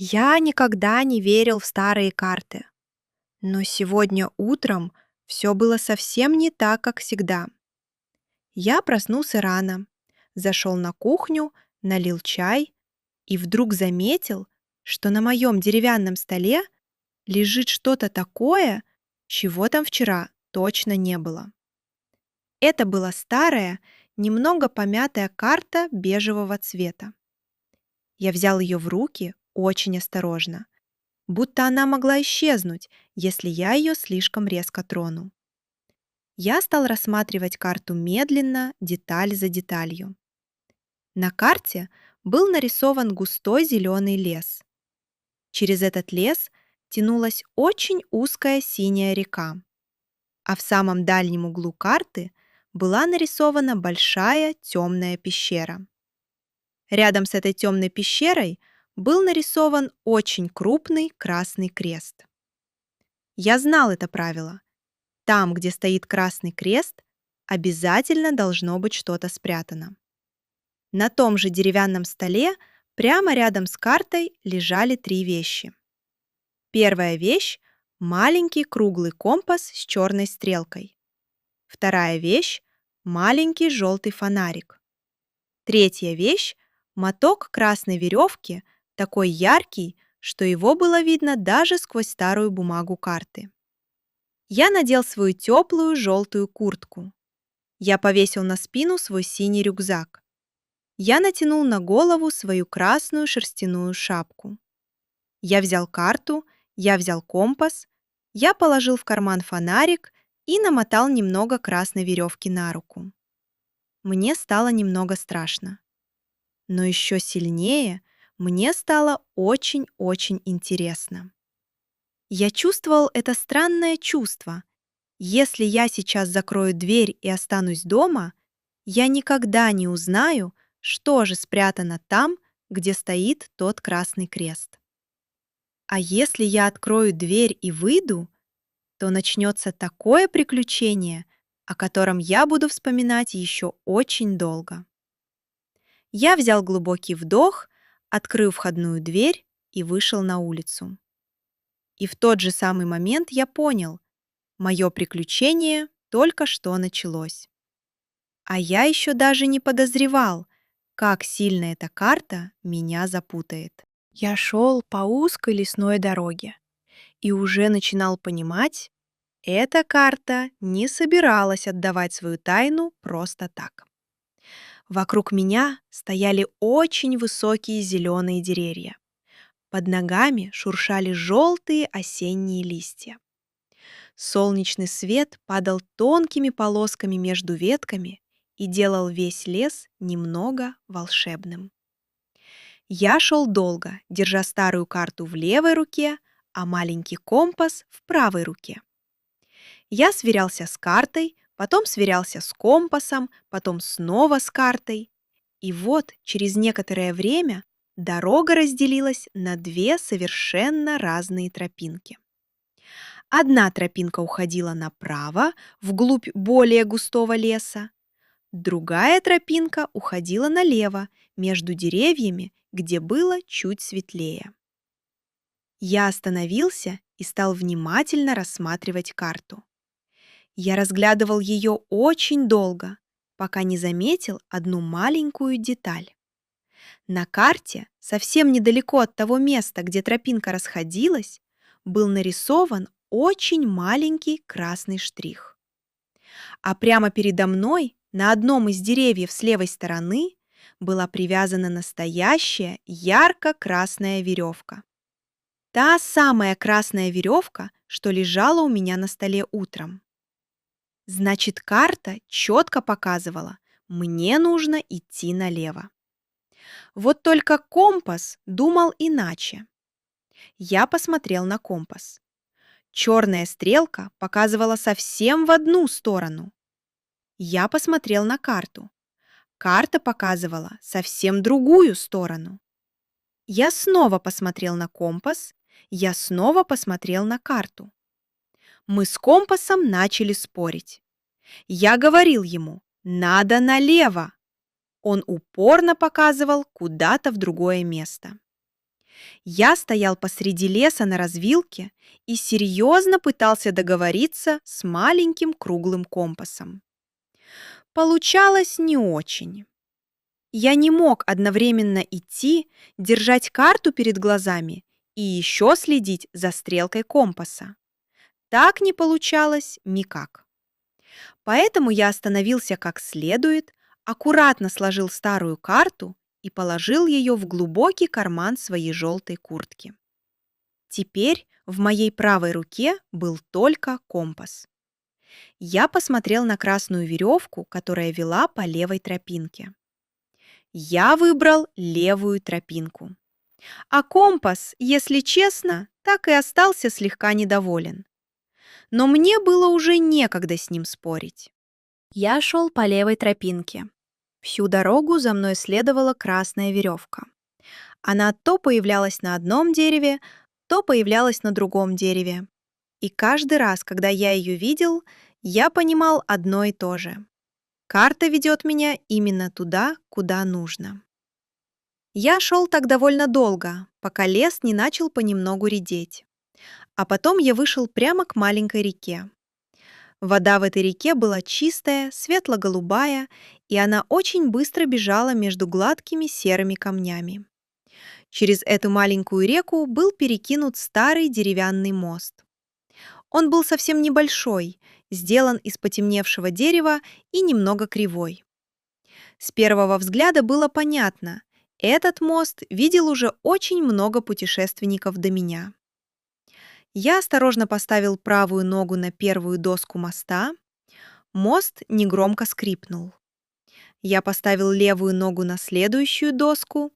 Я никогда не верил в старые карты, но сегодня утром все было совсем не так, как всегда. Я проснулся рано, зашел на кухню, налил чай и вдруг заметил, что на моем деревянном столе лежит что-то такое, чего там вчера точно не было. Это была старая, немного помятая карта бежевого цвета. Я взял ее в руки очень осторожно, будто она могла исчезнуть, если я ее слишком резко трону. Я стал рассматривать карту медленно, деталь за деталью. На карте был нарисован густой зеленый лес. Через этот лес тянулась очень узкая синяя река, а в самом дальнем углу карты была нарисована большая темная пещера. Рядом с этой темной пещерой был нарисован очень крупный красный крест. Я знал это правило. Там, где стоит красный крест, обязательно должно быть что-то спрятано. На том же деревянном столе прямо рядом с картой лежали три вещи. Первая вещь — маленький круглый компас с черной стрелкой. Вторая вещь — маленький желтый фонарик. Третья вещь — моток красной веревки, такой яркий, что его было видно даже сквозь старую бумагу карты. Я надел свою теплую желтую куртку. Я повесил на спину свой синий рюкзак. Я натянул на голову свою красную шерстяную шапку. Я взял карту, я взял компас, я положил в карман фонарик и намотал немного красной веревки на руку. Мне стало немного страшно. Но еще сильнее мне стало очень-очень интересно. Я чувствовал это странное чувство. Если я сейчас закрою дверь и останусь дома, я никогда не узнаю, что же спрятано там, где стоит тот красный крест. А если я открою дверь и выйду, то начнется такое приключение, о котором я буду вспоминать еще очень долго. Я взял глубокий вдох, открыл входную дверь и вышел на улицу. И в тот же самый момент я понял, мое приключение только что началось. А я еще даже не подозревал, как сильно эта карта меня запутает. Я шел по узкой лесной дороге и уже начинал понимать, эта карта не собиралась отдавать свою тайну просто так. Вокруг меня стояли очень высокие зеленые деревья. Под ногами шуршали желтые осенние листья. Солнечный свет падал тонкими полосками между ветками и делал весь лес немного волшебным. Я шел долго, держа старую карту в левой руке, а маленький компас в правой руке. Я сверялся с картой, потом сверялся с компасом, потом снова с картой. И вот через некоторое время дорога разделилась на две совершенно разные тропинки. Одна тропинка уходила направо, вглубь более густого леса. Другая тропинка уходила налево, между деревьями, где было чуть светлее. Я остановился и стал внимательно рассматривать карту. Я разглядывал ее очень долго, пока не заметил одну маленькую деталь. На карте, совсем недалеко от того места, где тропинка расходилась, был нарисован очень маленький красный штрих. А прямо передо мной, на одном из деревьев с левой стороны, была привязана настоящая ярко-красная веревка. Та самая красная веревка, что лежала у меня на столе утром. Значит, карта четко показывала, мне нужно идти налево. Вот только компас думал иначе. Я посмотрел на компас. Черная стрелка показывала совсем в одну сторону. Я посмотрел на карту. Карта показывала совсем другую сторону. Я снова посмотрел на компас, я снова посмотрел на карту. Мы с компасом начали спорить. Я говорил ему: «Надо налево». Он упорно показывал куда-то в другое место. Я стоял посреди леса на развилке и серьезно пытался договориться с маленьким круглым компасом. Получалось не очень. Я не мог одновременно идти, держать карту перед глазами и еще следить за стрелкой компаса. Так не получалось никак. Поэтому я остановился как следует, аккуратно сложил старую карту и положил ее в глубокий карман своей желтой куртки. Теперь в моей правой руке был только компас. Я посмотрел на красную веревку, которая вела по левой тропинке. Я выбрал левую тропинку. А компас, если честно, так и остался слегка недоволен. Но мне было уже некогда с ним спорить. Я шел по левой тропинке. Всю дорогу за мной следовала красная веревка. Она то появлялась на одном дереве, то появлялась на другом дереве. И каждый раз, когда я ее видел, я понимал одно и то же. Карта ведет меня именно туда, куда нужно. Я шел так довольно долго, пока лес не начал понемногу редеть. А потом я вышел прямо к маленькой реке. Вода в этой реке была чистая, светло-голубая, и она очень быстро бежала между гладкими серыми камнями. Через эту маленькую реку был перекинут старый деревянный мост. Он был совсем небольшой, сделан из потемневшего дерева и немного кривой. С первого взгляда было понятно, этот мост видел уже очень много путешественников до меня. Я осторожно поставил правую ногу на первую доску моста. Мост негромко скрипнул. Я поставил левую ногу на следующую доску.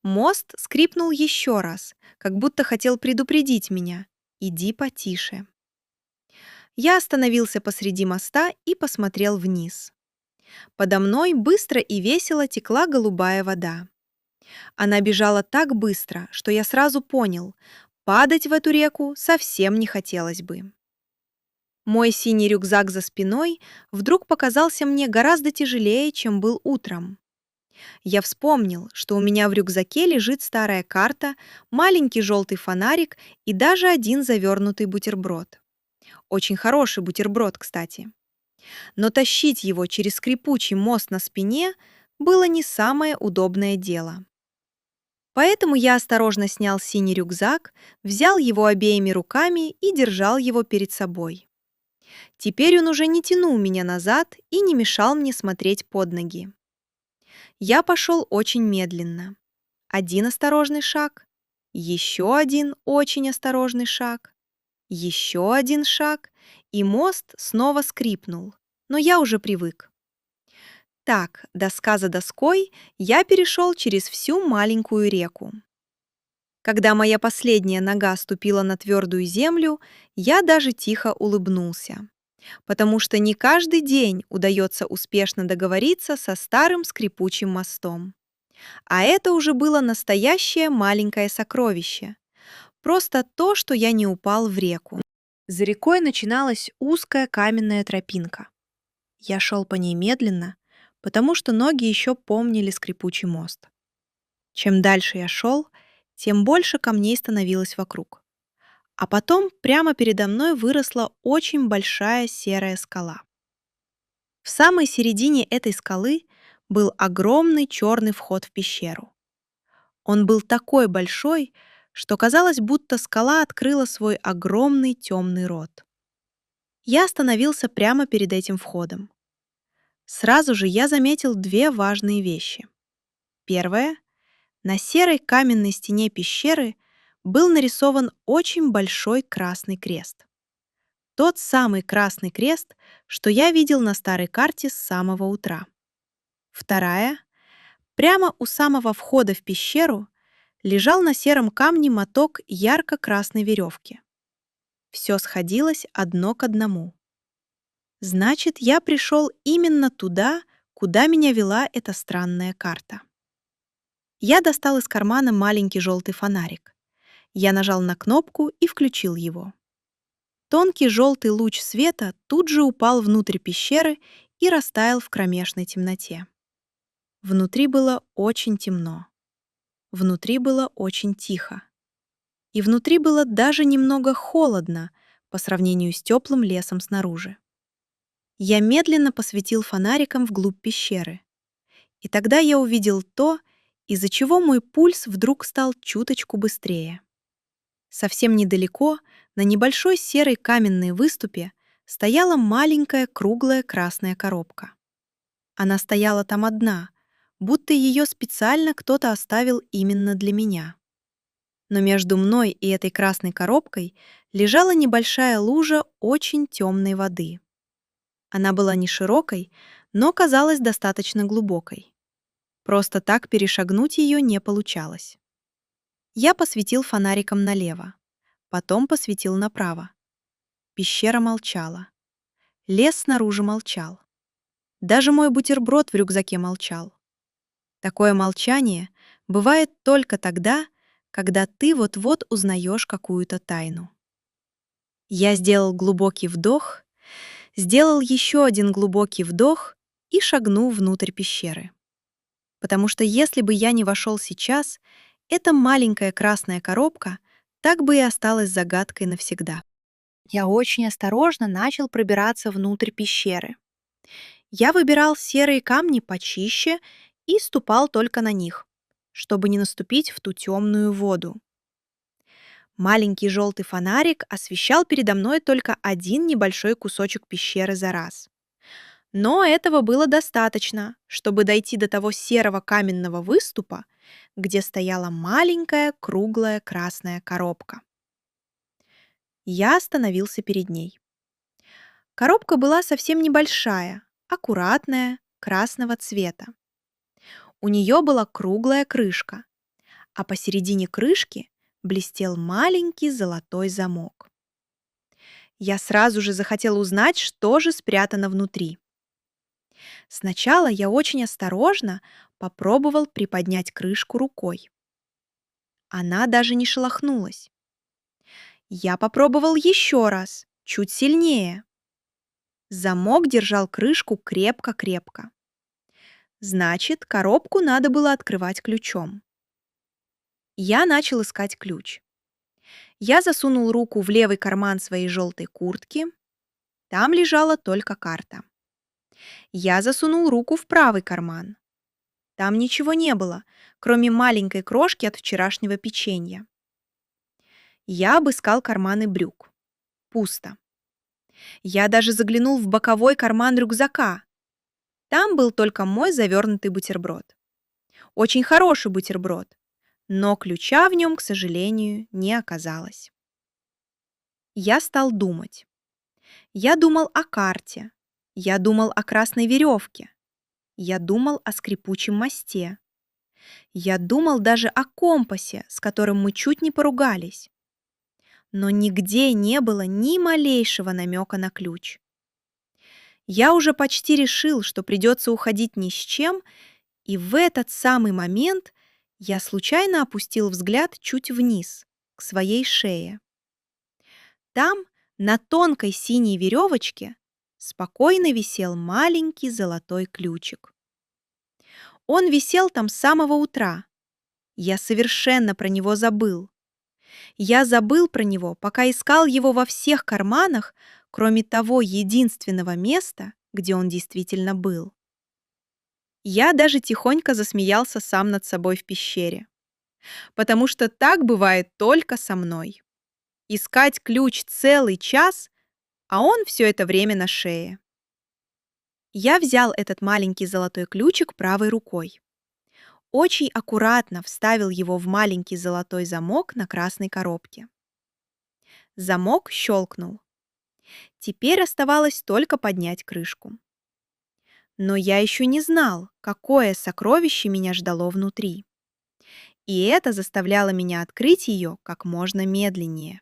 Мост скрипнул еще раз, как будто хотел предупредить меня. «Иди потише». Я остановился посреди моста и посмотрел вниз. Подо мной быстро и весело текла голубая вода. Она бежала так быстро, что я сразу понял, падать в эту реку совсем не хотелось бы. Мой синий рюкзак за спиной вдруг показался мне гораздо тяжелее, чем был утром. Я вспомнил, что у меня в рюкзаке лежит старая карта, маленький желтый фонарик и даже один завернутый бутерброд. Очень хороший бутерброд, кстати. Но тащить его через скрипучий мост на спине было не самое удобное дело. Поэтому я осторожно снял синий рюкзак, взял его обеими руками и держал его перед собой. Теперь он уже не тянул меня назад и не мешал мне смотреть под ноги. Я пошел очень медленно. Один осторожный шаг, еще один очень осторожный шаг, еще один шаг, и мост снова скрипнул, но я уже привык. Так, доска за доской, я перешел через всю маленькую реку. Когда моя последняя нога ступила на твердую землю, я даже тихо улыбнулся, потому что не каждый день удается успешно договориться со старым скрипучим мостом. А это уже было настоящее маленькое сокровище. Просто то, что я не упал в реку. За рекой начиналась узкая каменная тропинка. Я шел по ней медленно, потому что ноги еще помнили скрипучий мост. Чем дальше я шел, тем больше камней становилось вокруг. А потом прямо передо мной выросла очень большая серая скала. В самой середине этой скалы был огромный черный вход в пещеру. Он был такой большой, что казалось, будто скала открыла свой огромный темный рот. Я остановился прямо перед этим входом. Сразу же я заметил две важные вещи. Первое. На серой каменной стене пещеры был нарисован очень большой красный крест. Тот самый красный крест, что я видел на старой карте с самого утра. Вторая. Прямо у самого входа в пещеру лежал на сером камне моток ярко-красной веревки. Все сходилось одно к одному. Значит, я пришел именно туда, куда меня вела эта странная карта. Я достал из кармана маленький желтый фонарик. Я нажал на кнопку и включил его. Тонкий желтый луч света тут же упал внутрь пещеры и растаял в кромешной темноте. Внутри было очень темно. Внутри было очень тихо. и внутри было даже немного холодно по сравнению с теплым лесом снаружи. Я медленно посветил фонариком вглубь пещеры, и тогда я увидел то, из-за чего мой пульс вдруг стал чуточку быстрее. Совсем недалеко, на небольшой серой каменной выступе, стояла маленькая круглая красная коробка. Она стояла там одна, будто ее специально кто-то оставил именно для меня. Но между мной и этой красной коробкой лежала небольшая лужа очень темной воды. Она была не широкой, но казалась достаточно глубокой. Просто так перешагнуть ее не получалось. Я посветил фонариком налево, потом посветил направо. Пещера молчала. Лес снаружи молчал. Даже мой бутерброд в рюкзаке молчал. Такое молчание бывает только тогда, когда ты вот-вот узнаешь какую-то тайну. Я сделал глубокий вдох, сделал еще один глубокий вдох и шагнул внутрь пещеры. Потому что если бы я не вошел сейчас, эта маленькая красная коробка так бы и осталась загадкой навсегда. Я очень осторожно начал пробираться внутрь пещеры. Я выбирал серые камни почище и ступал только на них, чтобы не наступить в ту темную воду. Маленький желтый фонарик освещал передо мной только один небольшой кусочек пещеры за раз. Но этого было достаточно, чтобы дойти до того серого каменного выступа, где стояла маленькая круглая красная коробка. Я остановился перед ней. Коробка была совсем небольшая, аккуратная, красного цвета. У нее была круглая крышка, а посередине крышки блестел маленький золотой замок. Я сразу же захотел узнать, что же спрятано внутри. Сначала я очень осторожно попробовал приподнять крышку рукой. Она даже не шелохнулась. Я попробовал еще раз, чуть сильнее. Замок держал крышку крепко-крепко. Значит, коробку надо было открывать ключом. Я начал искать ключ. Я засунул руку в левый карман своей желтой куртки. Там лежала только карта. Я засунул руку в правый карман. Там ничего не было, кроме маленькой крошки от вчерашнего печенья. Я обыскал карманы брюк. Пусто. Я даже заглянул в боковой карман рюкзака. Там был только мой завернутый бутерброд. Очень хороший бутерброд, но ключа в нем, к сожалению, не оказалось. Я стал думать. Я думал о карте. Я думал о красной веревке. Я думал о скрипучем мосте. Я думал даже о компасе, с которым мы чуть не поругались. Но нигде не было ни малейшего намека на ключ. Я уже почти решил, что придется уходить ни с чем, и в этот самый момент я случайно опустил взгляд чуть вниз, к своей шее. Там, на тонкой синей веревочке, спокойно висел маленький золотой ключик. Он висел там с самого утра. Я совершенно про него забыл. Я забыл про него, пока искал его во всех карманах, кроме того единственного места, где он действительно был. Я даже тихонько засмеялся сам над собой в пещере. Потому что так бывает только со мной. Искать ключ целый час, а он все это время на шее. Я взял этот маленький золотой ключик правой рукой. Очень аккуратно вставил его в маленький золотой замок на красной коробке. Замок щелкнул. Теперь оставалось только поднять крышку. Но я еще не знал, какое сокровище меня ждало внутри. И это заставляло меня открыть ее как можно медленнее.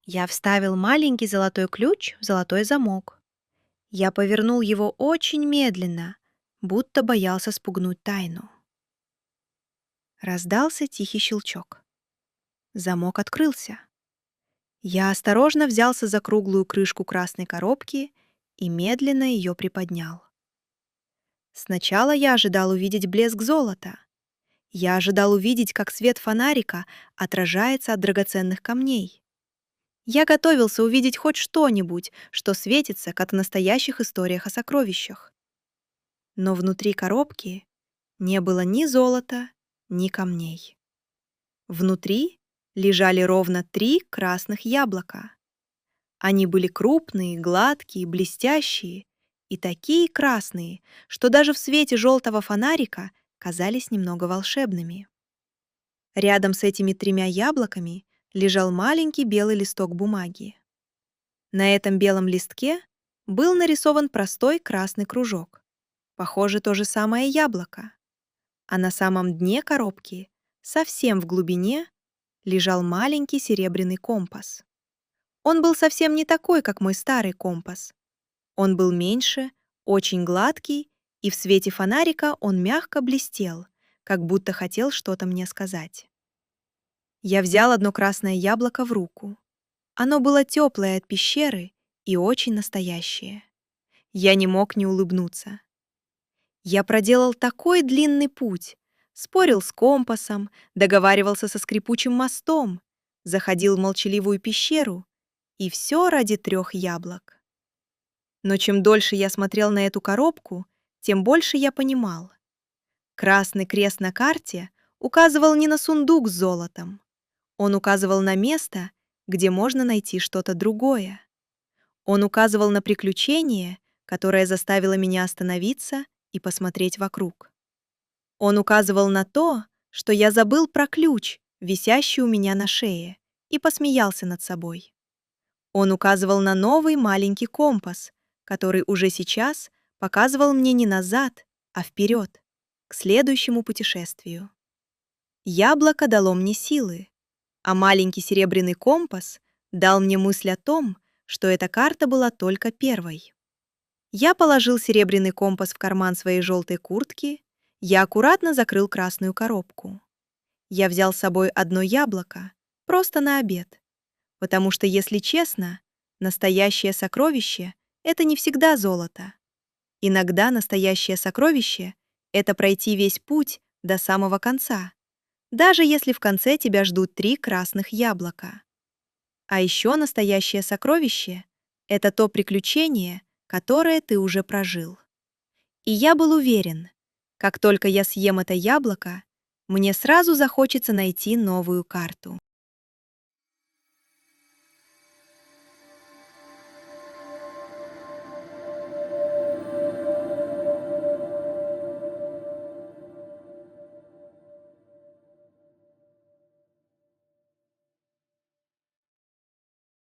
Я вставил маленький золотой ключ в золотой замок. Я повернул его очень медленно, будто боялся спугнуть тайну. Раздался тихий щелчок. Замок открылся. Я осторожно взялся за круглую крышку красной коробки и медленно ее приподнял. Сначала я ожидал увидеть блеск золота. Я ожидал увидеть, как свет фонарика отражается от драгоценных камней. Я готовился увидеть хоть что-нибудь, что светится, как в настоящих историях о сокровищах. Но внутри коробки не было ни золота, ни камней. Внутри лежали ровно 3 красных яблока. Они были крупные, гладкие, блестящие и такие красные, что даже в свете желтого фонарика казались немного волшебными. Рядом с этими 3 яблоками лежал маленький белый листок бумаги. На этом белом листке был нарисован простой красный кружок. Похоже, то же самое яблоко. А на самом дне коробки, совсем в глубине, лежал маленький серебряный компас. Он был совсем не такой, как мой старый компас. Он был меньше, очень гладкий, и в свете фонарика он мягко блестел, как будто хотел что-то мне сказать. Я взял одно красное яблоко в руку. Оно было теплое от пещеры и очень настоящее. Я не мог не улыбнуться. Я проделал такой длинный путь, спорил с компасом, договаривался со скрипучим мостом, заходил в молчаливую пещеру, и все ради 3 яблок. Но чем дольше я смотрел на эту коробку, тем больше я понимал. Красный крест на карте указывал не на сундук с золотом. Он указывал на место, где можно найти что-то другое. Он указывал на приключение, которое заставило меня остановиться и посмотреть вокруг. Он указывал на то, что я забыл про ключ, висящий у меня на шее, и посмеялся над собой. Он указывал на новый маленький компас, который уже сейчас показывал мне не назад, а вперед, к следующему путешествию. Яблоко дало мне силы, а маленький серебряный компас дал мне мысль о том, что эта карта была только первой. Я положил серебряный компас в карман своей желтой куртки, я аккуратно закрыл красную коробку. Я взял с собой одно яблоко, просто на обед, потому что, если честно, настоящее сокровище — это не всегда золото. Иногда настоящее сокровище — это пройти весь путь до самого конца, даже если в конце тебя ждут 3 красных яблока. А еще настоящее сокровище — это то приключение, которое ты уже прожил. И я был уверен, как только я съем это яблоко, мне сразу захочется найти новую карту.